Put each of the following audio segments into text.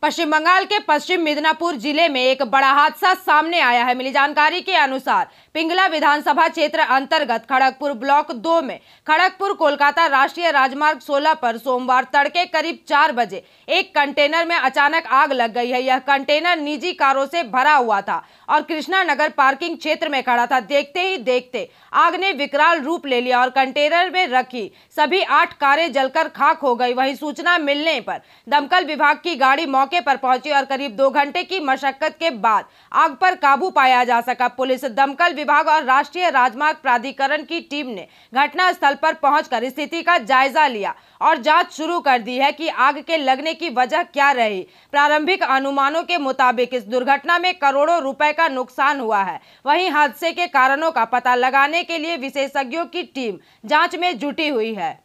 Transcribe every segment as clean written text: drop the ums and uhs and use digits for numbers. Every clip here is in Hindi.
पश्चिम बंगाल के पश्चिम मिदनापुर जिले में एक बड़ा हादसा सामने आया है। मिली जानकारी के अनुसार पिंगला विधानसभा क्षेत्र अंतर्गत खड़गपुर ब्लॉक 2 में खड़गपुर कोलकाता राष्ट्रीय राजमार्ग 16 पर सोमवार तड़के करीब 4 बजे एक कंटेनर में अचानक आग लग गई है। यह कंटेनर निजी कारों से भरा हुआ था और कृष्णा नगर पार्किंग क्षेत्र में खड़ा था। देखते ही देखते आग ने विकराल रूप ले लिया और कंटेनर में रखी सभी 8 कारें जलकर खाक हो गई। वहीं सूचना मिलने पर दमकल विभाग की गाड़ी मौके पर पहुंची और करीब 2 घंटे की मशक्कत के बाद आग पर काबू पाया जा सका। पुलिस, दमकल विभाग और राष्ट्रीय राजमार्ग प्राधिकरण की टीम ने घटनास्थल पर पहुंचकर स्थिति का जायजा लिया और जांच शुरू कर दी है कि आग के लगने की वजह क्या रही। प्रारंभिक अनुमानों के मुताबिक इस दुर्घटना में करोड़ों रुपए का नुकसान हुआ है। वहीं हादसे के कारणों का पता लगाने के लिए विशेषज्ञों की टीम जांच में जुटी हुई है।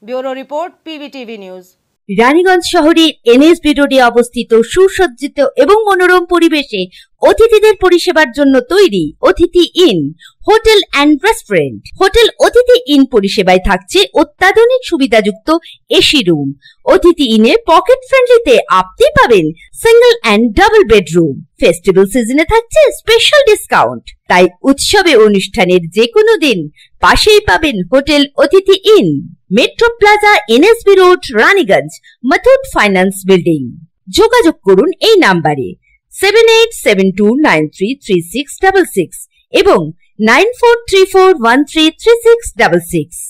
Bureau report, PVTV news. Raniganj শহরের এনএসবি রোডে অবস্থিত সুসজ্জিত এবং মনোরম পরিবেশে অতিথিদের পরিষেবার জন্য তৈরি Atithi inn hotel and restaurant. Hotel Atithi inn পরিষেবায় থাকছে অত্যাধুনিক সুবিধাযুক্ত এসি রুম। অতিথি ইনে পকেট ফ্রেন্ডলিতে আপনি পাবেন single and double bedroom. Festival সিজনে থাকছে স্পেশাল ডিসকাউন্ট। তাই উৎসবে অনুষ্ঠানের যে কোনো দিন পাশেই পাবেন hotel Atithi in, metro plaza, NSB road, Raniganj, Muthoot finance building. যোগাযোগ করুন এই নাম্বারে 7872933666 এবং 9434133666।